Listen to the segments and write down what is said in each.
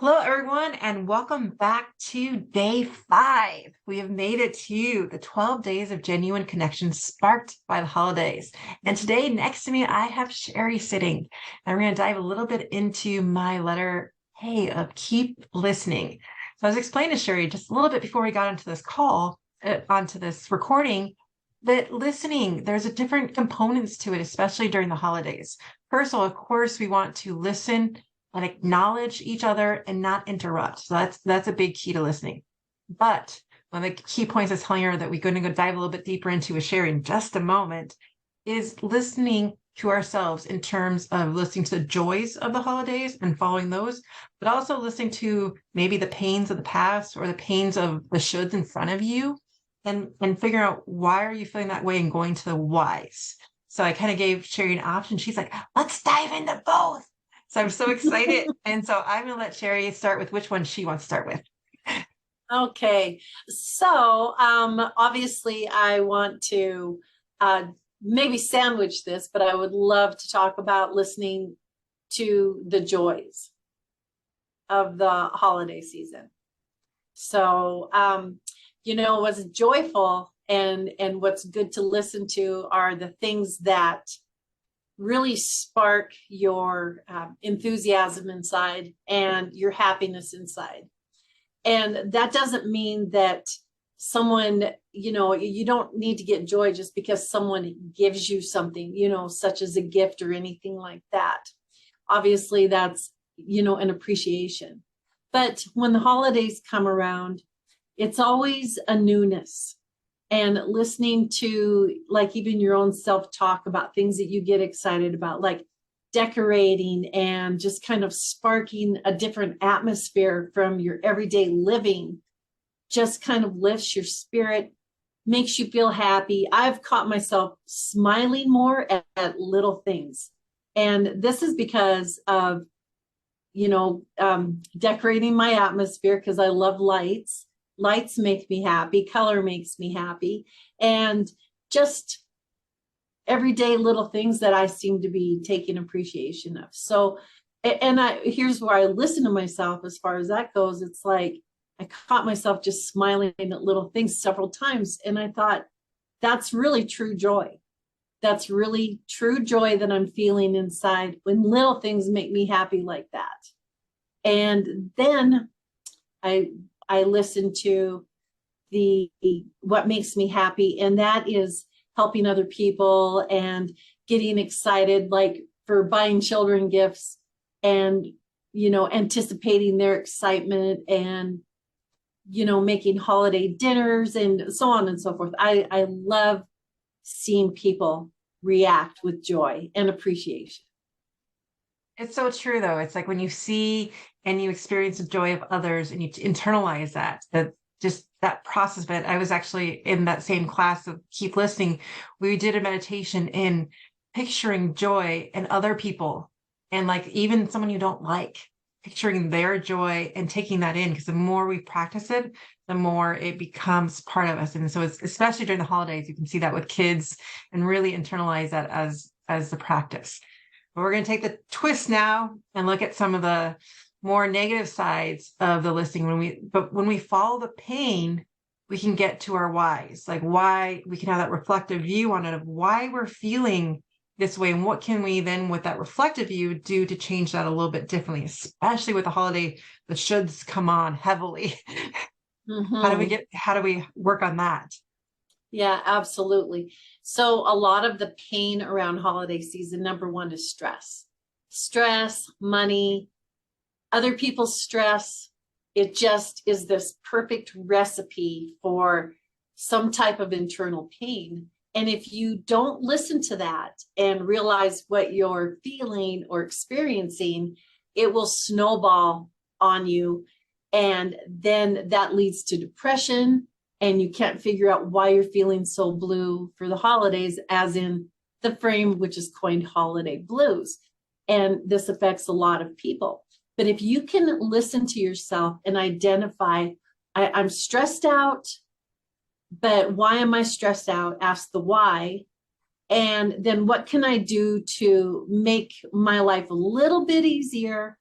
Hello, everyone, and welcome back to day 5. We have made it to the 12 days of genuine connection sparked by the holidays. And today, next to me, I have Sherry sitting. And we're going to dive a little bit into my letter A of keep listening. So I was explaining to Sherry just a little bit before we got onto this call, onto this recording, that listening, there's a different components to it, especially during the holidays. First of all, of course, we want to listen and acknowledge each other and not interrupt. So that's a big key to listening. But one of the key points I was telling her that we're going to go dive a little bit deeper into with Sherry in just a moment is listening to ourselves in terms of listening to the joys of the holidays and following those, but also listening to maybe the pains of the past or the pains of the shoulds in front of you and figuring out why are you feeling that way and going to the whys. So I kind of gave Sherry an option. She's like, let's dive into both. So I'm so excited. And so I'm going to let Sherry start with which one she wants to start with. Okay. So obviously I want to maybe sandwich this, but I would love to talk about listening to the joys of the holiday season. So, what's joyful and what's good to listen to are the things that really spark your enthusiasm inside and your happiness inside. And that doesn't mean that someone, you don't need to get joy just because someone gives you something, such as a gift or anything like that. Obviously, that's, an appreciation. But when the holidays come around, it's always a newness. And listening to like even your own self-talk about things that you get excited about, like decorating and just kind of sparking a different atmosphere from your everyday living, just kind of lifts your spirit, makes you feel happy. I've caught myself smiling more at little things. And this is because of, decorating my atmosphere because I love lights. Lights make me happy. Color makes me happy. And just everyday little things that I seem to be taking appreciation of. So, here's where I listen to myself as far as that goes. It's like I caught myself just smiling at little things several times. And I thought, that's really true joy. That's really true joy that I'm feeling inside when little things make me happy like that. And then I listen to what makes me happy, and that is helping other people and getting excited, like for buying children gifts and anticipating their excitement and making holiday dinners and so on and so forth. I love seeing people react with joy and appreciation. It's so true, though. It's like when you see and you experience the joy of others and you internalize that just that process of it. I was actually in that same class of keep listening. We did a meditation in picturing joy in other people and like even someone you don't like, picturing their joy and taking that in, because the more we practice it, the more it becomes part of us. And so it's especially during the holidays, you can see that with kids and really internalize that as the practice. But we're going to take the twist now and look at some of the more negative sides of the listening. When we follow the pain, we can get to our whys, like why we can have that reflective view on it of why we're feeling this way. And what can we then with that reflective view do to change that a little bit differently, especially with the holiday, the shoulds come on heavily. Mm-hmm. How do we work on that? Yeah, absolutely. So a lot of the pain around holiday season, number one is stress, money, other people's stress. It just is this perfect recipe for some type of internal pain. And if you don't listen to that and realize what you're feeling or experiencing, it will snowball on you. And then that leads to depression. And you can't figure out why you're feeling so blue for the holidays, as in the frame, which is coined holiday blues. And this affects a lot of people. But if you can listen to yourself and identify, I'm stressed out, but why am I stressed out? Ask the why. And then what can I do to make my life a little bit easier,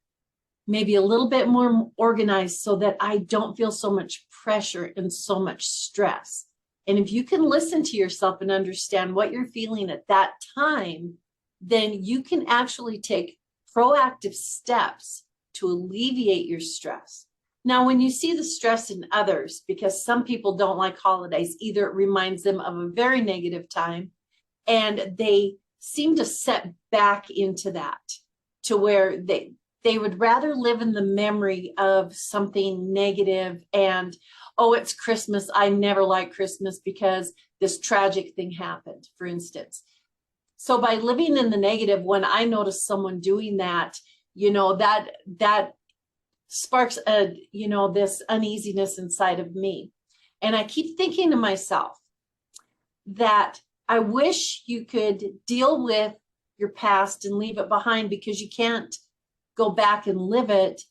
maybe a little bit more organized so that I don't feel so much pressure and so much stress. And if you can listen to yourself and understand what you're feeling at that time, then you can actually take proactive steps to alleviate your stress. Now, when you see the stress in others, because some people don't like holidays, either it reminds them of a very negative time and they seem to set back into that to where they would rather live in the memory of something negative and, oh, it's Christmas. I never liked Christmas because this tragic thing happened, for instance. So by living in the negative, when I notice someone doing that, that sparks this uneasiness inside of me. And I keep thinking to myself that I wish you could deal with your past and leave it behind, because you can't go back and live it.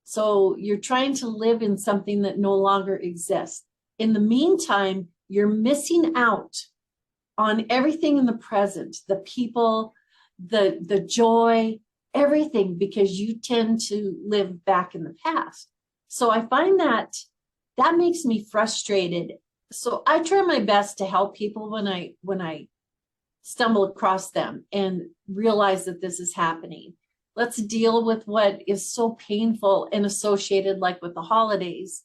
So you're trying to live in something that no longer exists. In the meantime, you're missing out on everything in the present, the people, the joy, everything, because you tend to live back in the past. So I find that makes me frustrated. So I try my best to help people when I stumble across them and realize that this is happening. Let's deal with what is so painful and associated, like with the holidays,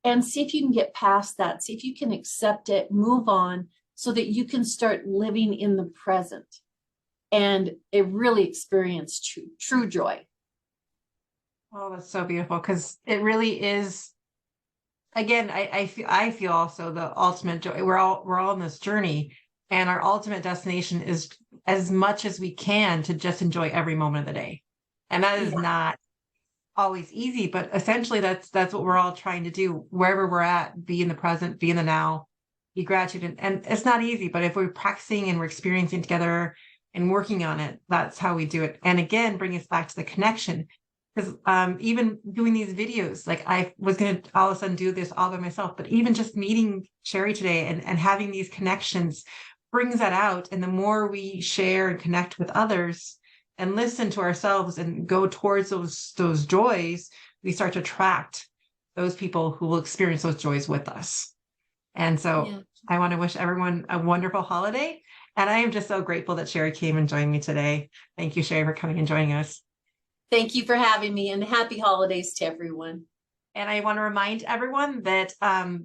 and see if you can get past that. See if you can accept it, move on, so that you can start living in the present and really experience true joy. Oh, that's so beautiful, because it really is. Again, I feel also the ultimate joy. We're all on this journey, and our ultimate destination is, as much as we can, to just enjoy every moment of the day. And that is not always easy, but essentially that's what we're all trying to do. Wherever we're at, be in the present, be in the now, be gratitude. And it's not easy, but if we're practicing and we're experiencing together and working on it, that's how we do it. And again, bring us back to the connection. Because even doing these videos, like I was going to all of a sudden do this all by myself, but even just meeting Sherry today and having these connections brings that out. And the more we share and connect with others and listen to ourselves and go towards those joys, we start to attract those people who will experience those joys with us. And so I want to wish everyone a wonderful holiday. And I am just so grateful that Sherry came and joined me today. Thank you, Sherry, for coming and joining us. Thank you for having me, and happy holidays to everyone. And I want to remind everyone that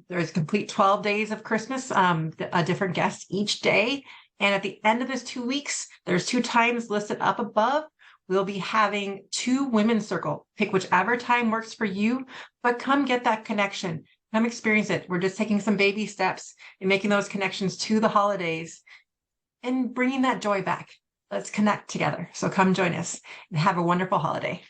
there's complete 12 days of Christmas, a different guest each day. And at the end of this 2 weeks, there's 2 times listed up above. We'll be having 2 women's circle. Pick whichever time works for you, but come get that connection. Come experience it. We're just taking some baby steps in making those connections to the holidays and bringing that joy back. Let's connect together. So come join us and have a wonderful holiday.